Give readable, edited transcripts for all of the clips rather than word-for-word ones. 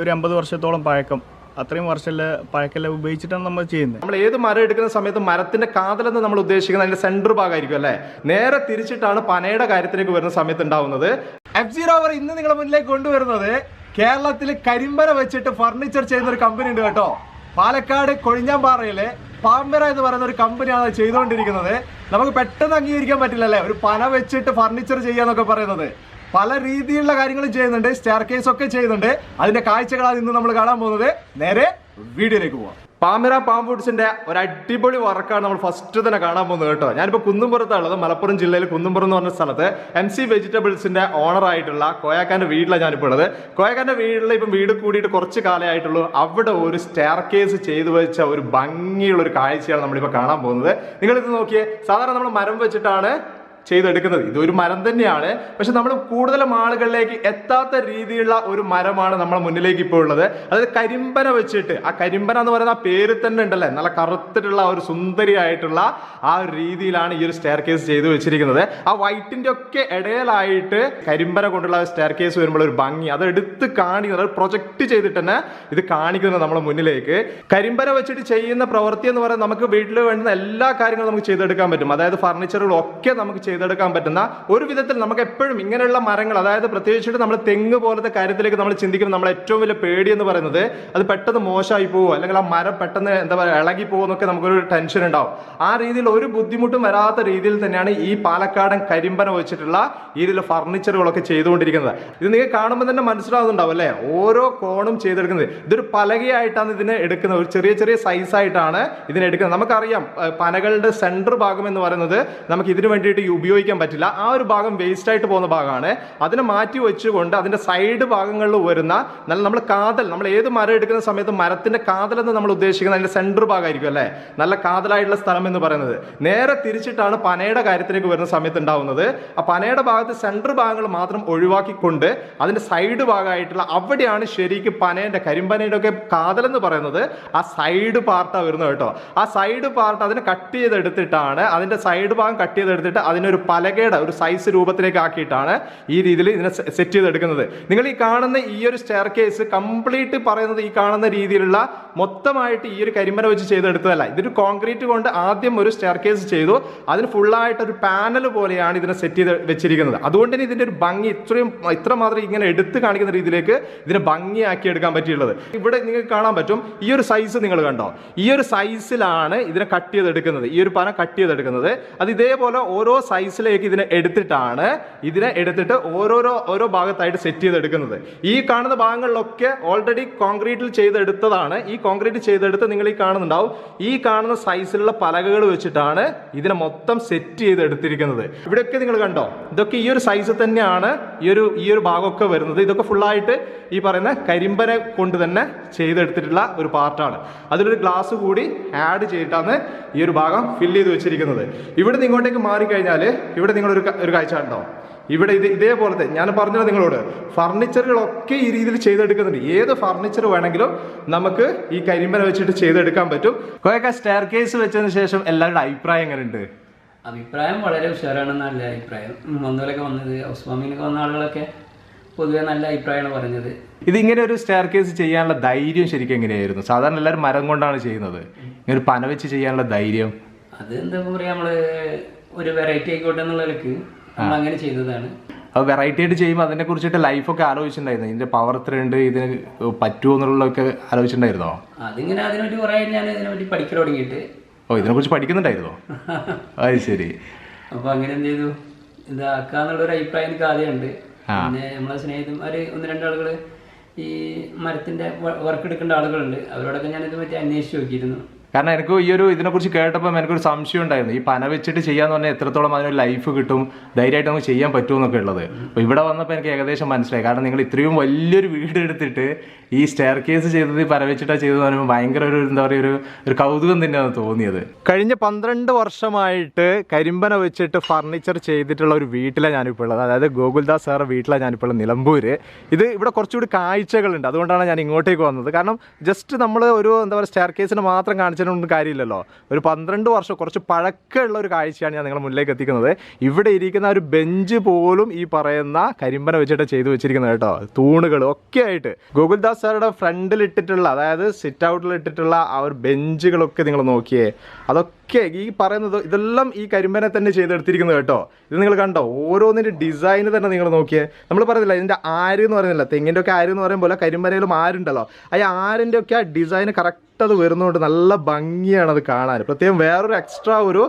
ഒരു 50 വർഷത്തോളം പഴക്കം, അത്രയും വർഷമല്ല പഴക്കെല്ലാം ഉപയോഗിച്ചിട്ടാണ് നമ്മൾ ചെയ്യുന്നത്. നമ്മൾ ഏത് മരം എടുക്കുന്ന സമയത്ത് മരത്തിന്റെ കാതലെന്ന് നമ്മൾ ഉദ്ദേശിക്കുന്നത് അതിന്റെ സെന്റർ ഭാഗമായിരിക്കും അല്ലേ. നേരെ തിരിച്ചിട്ടാണ് പനയുടെ കാര്യത്തിലേക്ക് വരുന്ന സമയത്ത് ഉണ്ടാവുന്നത്. ROVER ഇന്ന് നിങ്ങളുടെ മുന്നിലേക്ക് കൊണ്ടുവരുന്നത് കേരളത്തിൽ കരിമ്പന വെച്ചിട്ട് ഫർണിച്ചർ ചെയ്യുന്ന ഒരു കമ്പനി ഉണ്ട് കേട്ടോ. പാലക്കാട് കൊഴിഞ്ഞാമ്പാറയിലെ പാമ്പര എന്ന് പറയുന്ന ഒരു കമ്പനിയാണ് ചെയ്തുകൊണ്ടിരിക്കുന്നത്. നമുക്ക് പെട്ടെന്ന് അംഗീകരിക്കാൻ പറ്റില്ലല്ലേ ഒരു പന വെച്ചിട്ട് ഫർണിച്ചർ ചെയ്യാന്നൊക്കെ പറയുന്നത്. പല രീതിയിലുള്ള കാര്യങ്ങളും ചെയ്യുന്നുണ്ട്, സ്റ്റെയർ കേസ് ഒക്കെ ചെയ്യുന്നുണ്ട്. അതിന്റെ കാഴ്ചകളാണ് ഇന്ന് നമ്മൾ കാണാൻ പോകുന്നത്. നേരെ വീഡിയോയിലേക്ക് പോവാം. പാമര പാം ഫുഡ്സിന്റെ ഒരു അടിപൊളി വർക്കാണ് നമ്മൾ ഫസ്റ്റ് തന്നെ കാണാൻ പോകുന്നത് കേട്ടോ. ഞാനിപ്പോൾ കുന്നുംപുറത്താണുള്ളത്, മലപ്പുറം ജില്ലയിൽ കുന്നുംപുറം എന്ന് പറഞ്ഞ സ്ഥലത്ത് MC വെജിറ്റബിൾസിന്റെ ഓണർ ആയിട്ടുള്ള കോയാക്കാന്റെ വീട്ടിലാണ് ഞാനിപ്പോൾ ഉള്ളത്. കോയാക്കാന്റെ വീട്ടിൽ ഇപ്പം വീട് കൂടിയിട്ട് കുറച്ച് കാലമായിട്ടുള്ളൂ. അവിടെ ഒരു സ്റ്റെയർ കേസ് ചെയ്തു വെച്ച ഒരു ഭംഗിയുള്ള ഒരു കാഴ്ചയാണ് നമ്മളിപ്പോൾ കാണാൻ പോകുന്നത്. നിങ്ങളിത് നോക്കിയേ, സാധാരണ നമ്മൾ മരം വെച്ചിട്ടാണ് ചെയ്തെടുക്കുന്നത്. ഇതൊരു മരം തന്നെയാണ്, പക്ഷെ നമ്മൾ കൂടുതലും ആളുകളിലേക്ക് എത്താത്ത രീതിയിലുള്ള ഒരു മരമാണ് നമ്മുടെ മുന്നിലേക്ക് ഇപ്പോൾ ഉള്ളത്. അതായത് കരിമ്പന വെച്ചിട്ട്, ആ കരിമ്പന എന്ന് പറയുന്ന ആ പേര് തന്നെ ഉണ്ടല്ലേ, നല്ല കറുത്തിട്ടുള്ള ഒരു സുന്ദരിയായിട്ടുള്ള ആ ഒരു രീതിയിലാണ് ഈ ഒരു സ്റ്റെയർ കേസ് ചെയ്തു വെച്ചിരിക്കുന്നത്. ആ വൈറ്റിന്റെ ഒക്കെ ഇടയിലായിട്ട് കരിമ്പന കൊണ്ടുള്ള സ്റ്റെയർ കേസ് വരുമ്പോൾ ഒരു ഭംഗി അത് എടുത്ത് കാണിക്കുന്നത്, അത് പ്രൊജക്ട് ചെയ്തിട്ട് തന്നെ ഇത് കാണിക്കുന്നത് നമ്മുടെ മുന്നിലേക്ക്. കരിമ്പന വെച്ചിട്ട് ചെയ്യുന്ന പ്രവൃത്തി എന്ന് പറയുന്നത് നമുക്ക് വീട്ടിൽ വേണ്ടുന്ന എല്ലാ കാര്യങ്ങളും നമുക്ക് ചെയ്തെടുക്കാൻ പറ്റും. അതായത് ഫർണിച്ചറുകളൊക്കെ നമുക്ക് ചെയ്തെടുക്കാൻ പറ്റുന്ന ഒരു വിധത്തിൽ നമുക്ക് എപ്പോഴും ഇങ്ങനെയുള്ള മരങ്ങൾ, അതായത് പ്രത്യേകിച്ചിട്ട് നമ്മൾ തെങ്ങ് പോലത്തെ കാര്യത്തിലേക്ക് നമ്മൾ ചിന്തിക്കുമ്പോൾ നമ്മൾ ഏറ്റവും വലിയ പേടി എന്ന് പറയുന്നത് അത് പെട്ടെന്ന് മോശമായി പോകുമോ, അല്ലെങ്കിൽ ആ മരം പെട്ടെന്ന് എന്താ പറയുക ഇളകി പോകുമെന്നൊക്കെ നമുക്കൊരു ടെൻഷൻ ഉണ്ടാവും. ആ രീതിയിൽ ഒരു ബുദ്ധിമുട്ടും വരാത്ത രീതിയിൽ തന്നെയാണ് ഈ പാലക്കാടൻ കരിമ്പന വെച്ചിട്ടുള്ള ഈ രീതിയിലുള്ള ഫർണിച്ചറുകളൊക്കെ ചെയ്തുകൊണ്ടിരിക്കുന്നത്. ഇത് നിങ്ങൾക്ക് കാണുമ്പോൾ തന്നെ മനസ്സിലാവുന്നുണ്ടാവും അല്ലേ, ഓരോ കോണും ചെയ്തെടുക്കുന്നത്. ഇതൊരു പലകയായിട്ടാണ് ഇതിനെ എടുക്കുന്നത്, ഒരു ചെറിയ ചെറിയ സൈസായിട്ടാണ് ഇതിനെ എടുക്കുന്നത്. നമുക്കറിയാം പനകളുടെ സെൻറ്റർ ഭാഗം എന്ന് പറയുന്നത് നമുക്ക് ഇതിനു വേണ്ടിയിട്ട് ഉപയോഗിക്കാൻ പറ്റില്ല. ആ ഒരു ഭാഗം വേസ്റ്റ് ആയിട്ട് പോകുന്ന ഭാഗമാണ്. അതിനെ മാറ്റി വെച്ചുകൊണ്ട് അതിന്റെ സൈഡ് ഭാഗങ്ങളിൽ വരുന്ന നല്ല നമ്മൾ കാതൽ, നമ്മൾ ഏത് മരം എടുക്കുന്ന സമയത്ത് മരത്തിന്റെ കാതൽ എന്ന് നമ്മൾ ഉദ്ദേശിക്കുന്നത് അതിന്റെ സെന്റർ ഭാഗമായിരിക്കും അല്ലേ, നല്ല കാതലായിട്ടുള്ള സ്ഥലം എന്ന് പറയുന്നത്. നേരെ തിരിച്ചിട്ടാണ് പനയുടെ കാര്യത്തിലേക്ക് വരുന്ന സമയത്ത് ഉണ്ടാവുന്നത്. ആ പനയുടെ ഭാഗത്ത് സെന്റർ ഭാഗങ്ങൾ മാത്രം ഒഴിവാക്കിക്കൊണ്ട് അതിന്റെ സൈഡ് ഭാഗമായിട്ടുള്ള അവിടെയാണ് ശരിക്കും പനയുടെ കരിമ്പനയുടെ ഒക്കെ കാതൽ എന്ന് പറയുന്നത്. ആ സൈഡ് പാർട്ടാണ് വരുന്നത് കേട്ടോ. ആ സൈഡ് പാർട്ട് അതിനെ കട്ട് ചെയ്തെടുത്തിട്ടാണ്, അതിന്റെ സൈഡ് ഭാഗം കട്ട് ചെയ്തെടുത്തിട്ട് അതിനൊരു പലകയുടെ ഒരു സൈസ് രൂപത്തിലേക്ക് ആക്കിയിട്ടാണ് ഈ രീതിയിൽ ഇതിനെ സെറ്റ് ചെയ്തെടുക്കുന്നത്. നിങ്ങൾ ഈ കാണുന്ന ഈ ഒരു സ്റ്റെയർ കേസ് കംപ്ലീറ്റ് പറയുന്നത് ഈ കാണുന്ന രീതിയിലുള്ള മൊത്തമായിട്ട് ഈ ഒരു കരിമ്പന വെച്ച് ചെയ്തെടുത്തതല്ല. ഇതൊരു കോൺക്രീറ്റ് കൊണ്ട് ആദ്യം ഒരു സ്റ്റെയർ കേസ് ചെയ്തു, അതിന് ഫുള്ളായിട്ട് ഒരു പാനൽ പോലെയാണ് ഇതിനെ സെറ്റ് ചെയ്ത് വെച്ചിരിക്കുന്നത്. അതുകൊണ്ട് തന്നെ ഇതിന്റെ ഒരു ഭംഗി ഇത്രമാത്രം ഇങ്ങനെ എടുത്ത് കാണിക്കുന്ന രീതിയിലേക്ക് ഇതിനെ ഭംഗിയാക്കി എടുക്കാൻ പറ്റിയുള്ളത്. ഇവിടെ നിങ്ങൾക്ക് കാണാൻ പറ്റും, ഈ ഒരു സൈസ് നിങ്ങൾ കണ്ടോ, ഈ ഒരു സൈസിലാണ് ഇതിനെ കട്ട് ചെയ്തെടുക്കുന്നത്, ഈ ഒരു പന കട്ട് ചെയ്തെടുക്കുന്നത്. അത് ഇതേപോലെ ഓരോ സൈസിലേക്ക് ഇതിനെ എടുത്തിട്ട് ഓരോ ഭാഗത്തായിട്ട് സെറ്റ് ചെയ്തെടുക്കുന്നത്. ഈ കാണുന്ന ഭാഗങ്ങളിലൊക്കെ ഓൾറെഡി കോൺക്രീറ്റിൽ ചെയ്തെടുത്തതാണ്. ഈ കോൺക്രീറ്റ് ചെയ്തെടുത്ത് നിങ്ങൾ ഈ കാണുന്നുണ്ടാവും, ഈ കാണുന്ന സൈസിലുള്ള പലകകൾ വെച്ചിട്ടാണ് ഇതിനെ മൊത്തം സെറ്റ് ചെയ്തെടുത്തിരിക്കുന്നത്. ഇവിടെയൊക്കെ നിങ്ങൾ കണ്ടോ, ഇതൊക്കെ ഈ ഒരു സൈസ് തന്നെയാണ് ഈ ഒരു ഭാഗമൊക്കെ വരുന്നത്. ഇതൊക്കെ ഫുള്ളായിട്ട് ഈ പറയുന്ന കരിമ്പന കൊണ്ട് തന്നെ ചെയ്തെടുത്തിട്ടുള്ള ഒരു പാർട്ടാണ്. അതിലൊരു ഗ്ലാസ് കൂടി ആഡ് ചെയ്തിട്ടാണ് ഈ ഒരു ഭാഗം ഫില്ല് ചെയ്ത് വെച്ചിരിക്കുന്നത്. ഇവിടെ നിന്ന് ഇങ്ങോട്ടേക്ക് മാറിക്കഴിഞ്ഞാൽ ഇവിടെ നിങ്ങൾ ഒരു കാഴ്ച ഉണ്ടോ, ഇവിടെ ഇതേപോലത്തെ ഞാൻ പറഞ്ഞത് നിങ്ങളോട് ഫർണിച്ചറുകളൊക്കെ ഈ രീതിയിൽ ചെയ്തെടുക്കുന്നുണ്ട്. ഏത് ഫർണിച്ചർ വേണമെങ്കിലും നമുക്ക് ഈ കരിമ്പന വെച്ചിട്ട് ചെയ്തെടുക്കാൻ പറ്റും. കുറേയൊക്കെ സ്റ്റെയർ കേസ് വെച്ചതിന് ശേഷം എല്ലാവരുടെ അഭിപ്രായം എങ്ങനെയുണ്ട്? അഭിപ്രായം വളരെ ഉഷാറാണ്, നല്ല അഭിപ്രായം. വന്നവരൊക്കെ വന്നത് ഹൗസ് വാമിങ്ങിനൊക്കെ വന്ന ആളുകളൊക്കെ പൊതുവെ നല്ല അഭിപ്രായമാണ് പറഞ്ഞത്. ഇതിങ്ങനെ ഒരു സ്റ്റെയർ കേസ് ചെയ്യാനുള്ള ധൈര്യം ശരിക്കും എങ്ങനെയായിരുന്നു? സാധാരണ എല്ലാവരും മരം കൊണ്ടാണ് ചെയ്യുന്നത്, ഇങ്ങനെ ഒരു പന വെച്ച് ചെയ്യാനുള്ള ധൈര്യം അത് എന്താ പറയുക, നമ്മള് ഒരു വെറൈറ്റി ആയിക്കോട്ടെ എന്നുള്ളവർക്ക് നമ്മൾ അങ്ങനെ ചെയ്തതാണ്. അത് വെറൈറ്റി ആയിട്ട് ചെയ്യുമ്പോൾ അതിനെ കുറിച്ചിട്ട് ലൈഫൊക്കെ ആലോചിച്ചിട്ടുണ്ടായിരുന്നു, ഇതിന്റെ പവർ എത്രയുണ്ട്, ഇതിന് പറ്റുമോ എന്നുള്ളതൊക്കെ ആലോചിച്ചിട്ടുണ്ടായിരുന്നോ? അതിങ്ങനെ അതിനെപ്പറ്റി കുറേ ഞാൻ ഇതിനെപ്പറ്റി പഠിക്കാൻ തുടങ്ങിയിട്ട്. ഓ, ഇതിനെ കുറിച്ച് പഠിക്കുന്നുണ്ടായിരുന്നോ? അത് ശരി. അപ്പൊ അങ്ങനെ എന്ത് ചെയ്തു, ഇതാക്കാന്നുള്ളൊരു അഭിപ്രായം എനിക്ക് ആദ്യമുണ്ട്. പിന്നെ നമ്മളെ സ്നേഹിതന്മാര് 1-2 ആളുകള് ഈ മരത്തിന്റെ വർക്ക് എടുക്കേണ്ട ആളുകളുണ്ട്, അവരോടൊക്കെ ഞാൻ ഇത് പറ്റി അന്വേഷിച്ച് നോക്കിയിരുന്നു. കാരണം എനിക്ക് ഇതിനെക്കുറിച്ച് കേട്ടപ്പോൾ എനിക്കൊരു സംശയം ഉണ്ടായിരുന്നു, ഈ പന വെച്ചിട്ട് ചെയ്യാന്ന് പറഞ്ഞാൽ എത്രത്തോളം അതിനൊരു ലൈഫ് കിട്ടും, ധൈര്യമായിട്ട് നമുക്ക് ചെയ്യാൻ പറ്റുമെന്നൊക്കെ ഉള്ളത്. അപ്പോൾ ഇവിടെ വന്നപ്പോൾ എനിക്ക് ഏകദേശം മനസ്സിലായി. കാരണം നിങ്ങൾ ഇത്രയും വലിയൊരു വീട് എടുത്തിട്ട് ഈ സ്റ്റെയർ കേസ് ചെയ്തത് പന വെച്ചിട്ടാണ് ചെയ്തതെന്ന് പറയുമ്പോൾ ഭയങ്കര എന്താ പറയുക ഒരു കൗതുകം തന്നെയാണ് തോന്നിയത്. കഴിഞ്ഞ 12 വർഷമായിട്ട് കരിമ്പന വെച്ചിട്ട് ഫർണിച്ചർ ചെയ്തിട്ടുള്ള ഒരു വീട്ടിലാണ് ഞാനിപ്പോൾ ഉള്ളത്. അതായത് ഗോകുൽദാസ് സാറുടെ വീട്ടിലാണ് ഞാനിപ്പോൾ ഉള്ളത്, നിലമ്പൂര്. ഇവിടെ കുറച്ചുകൂടി കാഴ്ചകളുണ്ട്, അതുകൊണ്ടാണ് ഞാൻ ഇങ്ങോട്ടേക്ക് വന്നത്. കാരണം ജസ്റ്റ് നമ്മൾ ഒരു എന്താ പറയുക സ്റ്റെയർ കേസിന് മാത്രം കാണിച്ച കാണിച്ചതിനൊന്നും കാര്യമില്ലല്ലോ. ഒരു 12 വർഷം കുറച്ച് പഴക്കമുള്ള ഒരു കാഴ്ചയാണ് ഞാൻ നിങ്ങളുടെ മുന്നിലേക്ക് എത്തിക്കുന്നത്. ഇവിടെ ഇരിക്കുന്ന ഒരു ബെഞ്ച് പോലും ഈ പറയുന്ന കരിമ്പന വെച്ചിട്ട് ചെയ്തു വെച്ചിരിക്കുന്നത് കേട്ടോ. തൂണുകൾ ഒക്കെ ആയിട്ട് ഗോകുൽദാസ് സാറുടെ ഫ്രണ്ടിൽ ഇട്ടിട്ടുള്ള, അതായത് സിറ്റ് ഔട്ടിൽ ഇട്ടിട്ടുള്ള ആ ഒരു ബെഞ്ചുകളൊക്കെ നിങ്ങൾ നോക്കിയേ. അതൊക്കെ ഈ പറയുന്നത് ഇതെല്ലാം ഈ കരിമ്പനെ തന്നെ ചെയ്തെടുത്തിരിക്കുന്നത് കേട്ടോ. ഇത് നിങ്ങൾ കണ്ടോ, ഓരോന്നിൻ്റെ ഡിസൈൻ തന്നെ നിങ്ങൾ നോക്കിയേ. നമ്മൾ പറയുന്നില്ല ഇതിൻ്റെ ആര് എന്ന് പറയുന്നില്ല, തെങ്ങിൻ്റെ ഒക്കെ ആര് എന്ന് പറയുമ്പോൾ കരിമ്പനയിലും ആരുണ്ടല്ലോ, ആ ആരിൻ്റെ ഒക്കെ ആ ഡിസൈൻ കറക്റ്റ് അത് വരുന്നതുകൊണ്ട് നല്ല ഭംഗിയാണ് അത് കാണാൻ. പ്രത്യേകം വേറൊരു എക്സ്ട്രാ ഒരു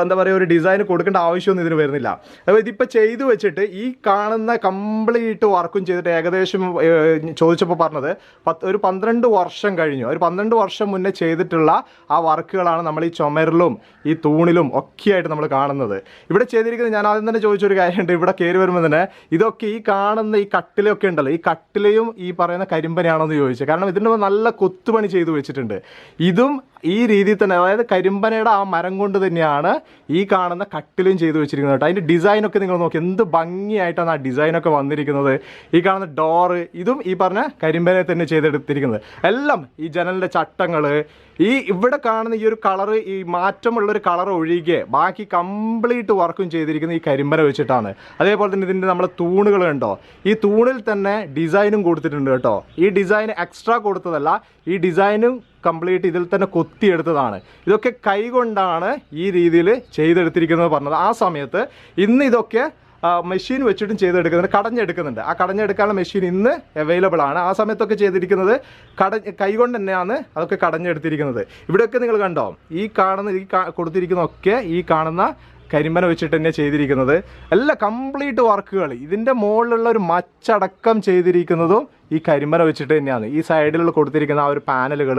എന്താ പറയുക ഒരു ഡിസൈൻ കൊടുക്കേണ്ട ആവശ്യമൊന്നും ഇതിന് വരുന്നില്ല. അപ്പോൾ ഇതിപ്പോൾ ചെയ്തു വെച്ചിട്ട് ഈ കാണുന്ന കംപ്ലീറ്റ് വർക്കും ചെയ്തിട്ട് ഏകദേശം ചോദിച്ചപ്പോൾ പറഞ്ഞത് ഒരു 12 വർഷം കഴിഞ്ഞു. ഒരു 12 വർഷം മുന്നേ ചെയ്തിട്ടുള്ള ആ വർക്കുകളാണ് നമ്മൾ ഈ ചുമരിലും ഈ തൂണിലും ഒക്കെ ആയിട്ട് നമ്മൾ കാണുന്നത്. ഇവിടെ ചെയ്തിരിക്കുന്നത് ഞാൻ ആദ്യം തന്നെ ചോദിച്ചൊരു കാര്യമുണ്ട്. ഇവിടെ കയറി വരുമ്പോൾ തന്നെ ഇതൊക്കെ ഈ കാണുന്ന ഈ കട്ടിലൊക്കെ ഉണ്ടല്ലോ, ഈ കട്ടിലയും ഈ പറയുന്ന കരിമ്പനെയാണോ എന്ന് ചോദിച്ചത്. കാരണം ഇതിൻ്റെ നല്ല കൊത്തുപണി ചെയ്തു വെച്ചിട്ടുണ്ട്. ഇതും ഈ രീതിയിൽ തന്നെ, അതായത് കരിമ്പനയുടെ ആ മരം കൊണ്ട് തന്നെയാണ് ഈ കാണുന്ന കട്ടിലും ചെയ്തു വെച്ചിരിക്കുന്നത് കേട്ടോ. അതിൻ്റെ ഡിസൈനൊക്കെ നിങ്ങൾ നോക്കി, എന്ത് ഭംഗിയായിട്ടാണ് ആ ഡിസൈനൊക്കെ വന്നിരിക്കുന്നത്. ഈ കാണുന്ന ഡോറ് ഇതും ഈ പറഞ്ഞ കരിമ്പനെ തന്നെ ചെയ്തെടുത്തിരിക്കുന്നത്. എല്ലാം ഈ ജനലിൻ്റെ ചട്ടങ്ങൾ, ഈ ഇവിടെ കാണുന്ന ഈ ഒരു കളറ്, ഈ മാറ്റമുള്ളൊരു കളർ ഒഴികെ ബാക്കി കംപ്ലീറ്റ് വർക്കും ചെയ്തിരിക്കുന്നത് ഈ കരിമ്പന വെച്ചിട്ടാണ്. അതേപോലെ തന്നെ ഇതിൻ്റെ നമ്മളെ തൂണുകൾ കണ്ടോ, ഈ തൂണിൽ തന്നെ ഡിസൈനും കൊടുത്തിട്ടുണ്ട് കേട്ടോ. ഈ ഡിസൈൻ എക്സ്ട്രാ കൊടുത്തതല്ല, ഈ ഡിസൈനും കംപ്ലീറ്റ് ഇതിൽ തന്നെ കൊത്തിയെടുത്തതാണ്. ഇതൊക്കെ കൈകൊണ്ടാണ് ഈ രീതിയിൽ ചെയ്തെടുത്തിരിക്കുന്നത് പറഞ്ഞത്. ആ സമയത്ത് ഇന്ന് ഇതൊക്കെ മെഷീൻ വെച്ചിട്ടും ചെയ്തെടുക്കുന്നുണ്ട്, കടഞ്ഞെടുക്കുന്നുണ്ട്. ആ കടഞ്ഞെടുക്കാനുള്ള മെഷീൻ ഇന്ന് അവൈലബിൾ ആണ്. ആ സമയത്തൊക്കെ ചെയ്തിരിക്കുന്നത് കൈകൊണ്ട് തന്നെയാണ് അതൊക്കെ കടഞ്ഞെടുത്തിരിക്കുന്നത്. ഇവിടെയൊക്കെ നിങ്ങൾ കണ്ടോ, ഈ കാണുന്ന ഈ കൊടുത്തിരിക്കുന്നതൊക്കെ ഈ കാണുന്ന കരിമ്പന വെച്ചിട്ട് തന്നെ ചെയ്തിരിക്കുന്നത്. എല്ലാ കംപ്ലീറ്റ് വർക്കുകൾ ഇതിൻ്റെ മുകളിലുള്ള ഒരു മച്ചടക്കം ചെയ്തിരിക്കുന്നതും ഈ കരിമ്പന വെച്ചിട്ട് തന്നെയാണ്. ഈ സൈഡിലുള്ള കൊടുത്തിരിക്കുന്ന ആ ഒരു പാനലുകൾ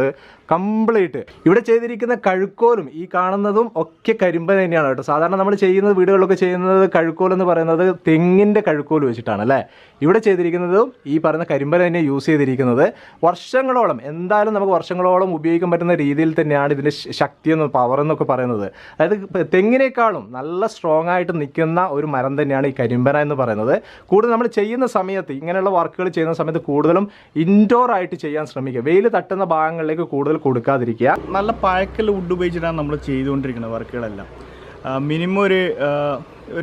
കംപ്ലീറ്റ് ഇവിടെ ചെയ്തിരിക്കുന്ന കഴുക്കോലും ഈ കാണുന്നതും ഒക്കെ കരിമ്പന തന്നെയാണ് കേട്ടോ. സാധാരണ നമ്മൾ ചെയ്യുന്നത് വീടുകളിലൊക്കെ ചെയ്യുന്നത് കഴുക്കോൽ എന്ന് പറയുന്നത് തെങ്ങിൻ്റെ കഴുക്കോൽ വെച്ചിട്ടാണ് അല്ലേ. ഇവിടെ ചെയ്തിരിക്കുന്നതും ഈ പറയുന്ന കരിമ്പന തന്നെ യൂസ് ചെയ്തിരിക്കുന്നത്. വർഷങ്ങളോളം, എന്തായാലും നമുക്ക് വർഷങ്ങളോളം ഉപയോഗിക്കാൻ പറ്റുന്ന രീതിയിൽ തന്നെയാണ് ഇതിൻ്റെ ശക്തി എന്ന് പവർ എന്നൊക്കെ പറയുന്നത്. അതായത് തെങ്ങിനേക്കാളും നല്ല സ്ട്രോങ് ആയിട്ട് നിൽക്കുന്ന ഒരു മരം തന്നെയാണ് ഈ കരിമ്പന എന്ന് പറയുന്നത്. കൂടുതൽ നമ്മൾ ചെയ്യുന്ന സമയത്ത്, ഇങ്ങനെയുള്ള വർക്കുകൾ ചെയ്യുന്ന സമയത്ത് കൂടുതലും ഇൻഡോർ ആയിട്ട് ചെയ്യാൻ ശ്രമിക്കുക. വെയിൽ തട്ടുന്ന ഭാഗങ്ങളിലേക്ക് കൂടുതൽ കൊടുക്കാതിരിക്കുക. നല്ല പഴക്കൽ വുഡ് ഉപയോഗിച്ചിട്ടാണ് നമ്മൾ ചെയ്തുകൊണ്ടിരിക്കുന്നത് വർക്കുകളെല്ലാം. മിനിമം ഒരു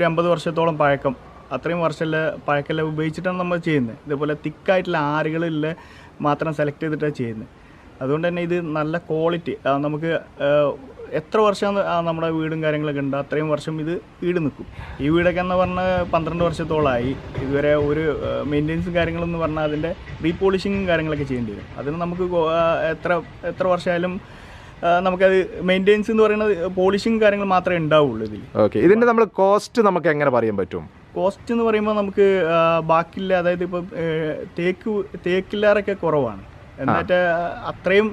50 വർഷത്തോളം പഴക്കം, അത്രയും വർഷമുള്ള പഴക്കെല്ലാം ഉപയോഗിച്ചിട്ടാണ് നമ്മൾ ചെയ്യുന്നത്. ഇതേപോലെ തിക്കായിട്ടുള്ള ആറുകളിൽ മാത്രം സെലക്ട് ചെയ്തിട്ടാണ് ചെയ്യുന്നത്. അതുകൊണ്ട് തന്നെ ഇത് നല്ല ക്വാളിറ്റി, നമുക്ക് എത്ര വർഷം നമ്മുടെ വീടും കാര്യങ്ങളൊക്കെ ഉണ്ട് അത്രയും വർഷം ഇത് ഈട് നിൽക്കും. ഈ വീടൊക്കെ എന്ന് പറഞ്ഞാൽ 12 വർഷത്തോളമായി. ഇതുവരെ ഒരു മെയിൻ്റെനൻസും കാര്യങ്ങളെന്ന് പറഞ്ഞാൽ അതിൻ്റെ റീപോളിഷിങ്ങും കാര്യങ്ങളൊക്കെ ചെയ്യേണ്ടി വരും. അതിന് നമുക്ക് എത്ര വർഷമായാലും നമുക്കത് മെയിൻ്റെനൻസ് എന്ന് പറയുന്നത് പോളിഷിങ് കാര്യങ്ങൾ മാത്രമേ ഉണ്ടാവുള്ളൂ ഇതിൽ. ഓക്കെ, ഇതിൻ്റെ നമ്മൾ കോസ്റ്റ് നമുക്ക് എങ്ങനെ പറയാൻ പറ്റും? കോസ്റ്റ് എന്ന് പറയുമ്പോൾ നമുക്ക് ബാക്കിയില്ല, അതായത് ഇപ്പോൾ തേക്കില്ലാറൊക്കെ കുറവാണ്. എന്നിട്ട് അത്രയും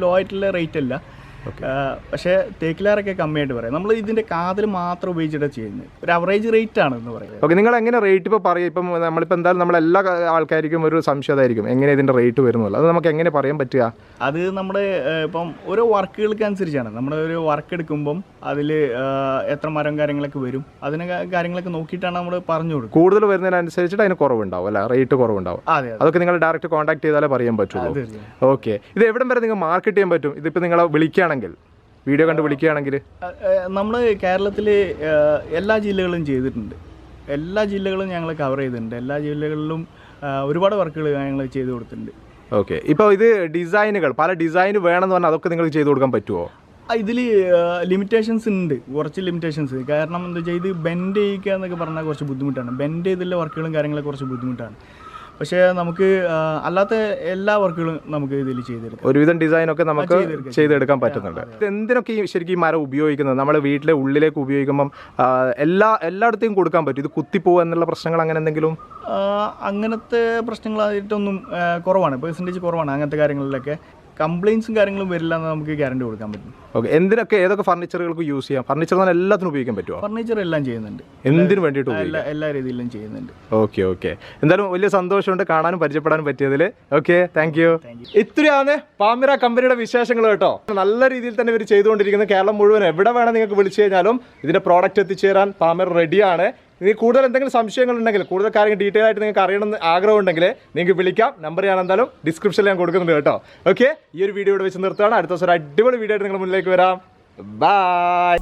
ലോ ആയിട്ടുള്ള റേറ്റ് അല്ല. പക്ഷേ തേക്കിലാറൊക്കെ കമ്മിയായിട്ട് പറയാം. നമ്മൾ ഇതിൻ്റെ കാതൽ മാത്രം ഉപയോഗിച്ചിട്ടാണ് ചെയ്യുന്നത്. ഒരു അവറേജ് റേറ്റ് ആണ് എന്ന് പറയുന്നത്. ഓക്കെ, നിങ്ങൾ എങ്ങനെ റേറ്റ് ഇപ്പോൾ പറയും? ഇപ്പം നമ്മളിപ്പോൾ എന്തായാലും നമ്മളെല്ലാ ആൾക്കാർക്കും ഒരു സംശയമായിരിക്കും എങ്ങനെ ഇതിൻ്റെ റേറ്റ് വരുന്നുള്ളൂ. അത് നമുക്ക് എങ്ങനെ പറയാൻ പറ്റുക? അത് നമ്മുടെ ഇപ്പം ഓരോ വർക്കുകൾക്ക് അനുസരിച്ചാണ്. നമ്മൾ ഒരു വർക്ക് എടുക്കുമ്പം അതിൽ എത്ര മരം കാര്യങ്ങളൊക്കെ വരും, അതിന് കാര്യങ്ങളൊക്കെ നോക്കിയിട്ടാണ് നമ്മൾ പറഞ്ഞു കൊടുക്കുക. കൂടുതൽ വരുന്നതിനനുസരിച്ചിട്ട് അതിന് കുറവുണ്ടാവും അല്ലേ, റേറ്റ് കുറവുണ്ടാവും. അതെ, അതൊക്കെ നിങ്ങൾ ഡയറക്റ്റ് കോൺടാക്ട് ചെയ്താലേ പറയാൻ പറ്റുള്ളൂ. ഓക്കെ, ഇത് എവിടം വരെ നിങ്ങൾ മാർക്കറ്റ് ചെയ്യാൻ പറ്റും? ഇതിപ്പോൾ നിങ്ങളെ വിളിക്കുകയാണെങ്കിൽ, വീഡിയോ കണ്ട് വിളിക്കുകയാണെങ്കിൽ? നമ്മൾ കേരളത്തിൽ എല്ലാ ജില്ലകളും ചെയ്തിട്ടുണ്ട്. എല്ലാ ജില്ലകളും ഞങ്ങൾ കവർ ചെയ്തിട്ടുണ്ട്. എല്ലാ ജില്ലകളിലും ഒരുപാട് വർക്കുകൾ ഞങ്ങൾ ചെയ്ത് കൊടുത്തിട്ടുണ്ട്. ഓക്കെ, ഇപ്പോൾ ഇത് ഡിസൈനുകൾ പല ഡിസൈൻ വേണമെന്ന് പറഞ്ഞാൽ അതൊക്കെ നിങ്ങൾക്ക് ചെയ്ത് കൊടുക്കാൻ പറ്റുമോ? ഇതിൽ ലിമിറ്റേഷൻസ് ഉണ്ട്, കുറച്ച് ലിമിറ്റേഷൻസ്. കാരണം എന്താ വെച്ചാൽ ഇത് ബെൻഡ് ചെയ്യിക്കുക എന്നൊക്കെ പറഞ്ഞാൽ കുറച്ച് ബുദ്ധിമുട്ടാണ്. ബെൻഡ് ചെയ്തുള്ള വർക്കുകളും കാര്യങ്ങളൊക്കെ കുറച്ച് ബുദ്ധിമുട്ടാണ്. പക്ഷേ നമുക്ക് അല്ലാത്ത എല്ലാ വർക്കുകളും നമുക്ക് ഇതിൽ ചെയ്തെടുക്കാം. ഒരുവിധം ഡിസൈനൊക്കെ നമുക്ക് ചെയ്തെടുക്കാൻ പറ്റുന്നുണ്ട്. എന്തിനൊക്കെ ശരിക്കും ഈ മരം ഉപയോഗിക്കുന്നത്? നമ്മുടെ വീട്ടിലെ ഉള്ളിലേക്ക് ഉപയോഗിക്കുമ്പം എല്ലായിടത്തേക്കും കൊടുക്കാൻ പറ്റും? ഇത് കുത്തിപ്പോവുക എന്നുള്ള പ്രശ്നങ്ങൾ അങ്ങനെ എന്തെങ്കിലും? അങ്ങനത്തെ പ്രശ്നങ്ങളായിട്ടൊന്നും കുറവാണ്, പെർസെൻറ്റേജ് കുറവാണ്. അങ്ങനത്തെ കാര്യങ്ങളിലൊക്കെ കംപ്ലയിൻസും കാര്യങ്ങളും വരില്ല എന്ന് നമുക്ക് ഗ്യാരണ്ടി കൊടുക്കാൻ പറ്റും. ഓക്കെ, എന്തിനൊക്കെ ഏതൊക്കെ ഫർണിച്ചറുകൾക്ക് യൂസ് ചെയ്യാം? ഫർണിച്ചർ എല്ലാത്തിനും ഉപയോഗിക്കാൻ പറ്റുമോ? ഫർണിച്ചർ എല്ലാം ചെയ്യുന്നുണ്ട്, എന്തിനു വേണ്ടിയിട്ട് എല്ലാ രീതിയിലും ചെയ്യുന്നുണ്ട്. ഓക്കെ ഓക്കെ, എന്തായാലും വലിയ സന്തോഷമുണ്ട് കാണാനും പരിചയപ്പെടാനും പറ്റിയതിൽ. Okay, thank you. ഇത്രയാണ് പാൽമെറ കമ്പനിയുടെ വിശേഷങ്ങൾ കേട്ടോ. നല്ല രീതിയിൽ തന്നെ ഇവർ ചെയ്തുകൊണ്ടിരിക്കുന്നത്. കേരളം മുഴുവൻ എവിടെ വേണം നിങ്ങൾക്ക് വിളിച്ചു കഴിഞ്ഞാലും ഇതിന്റെ പ്രോഡക്റ്റ് എത്തിച്ചേരാൻ പാൽമെറ റെഡിയാണ്. ഇനി കൂടുതൽ എന്തെങ്കിലും സംശയങ്ങൾ ഉണ്ടെങ്കിൽ, കൂടുതൽ കാര്യങ്ങൾ ഡീറ്റെയിൽ ആയിട്ട് നിങ്ങൾക്ക് അറിയണമെന്ന് ആഗ്രഹം ഉണ്ടെങ്കിൽ നിങ്ങൾക്ക് വിളിക്കാം. നമ്പർ ഞാൻ എന്തായാലും ഡിസ്ക്രിപ്ഷനിൽ ഞാൻ കൊടുക്കുന്നുണ്ട് കേട്ടോ. ഓക്കെ, ഈ ഒരു വീഡിയോ ഇവിടെ വെച്ച് നിർത്തുകയാണ്. അടുത്ത ദിവസം ഒരു അടിപൊളി വീഡിയോ ആയിട്ട് നിങ്ങളുടെ മുന്നിലേക്ക് വരാം. ബൈ.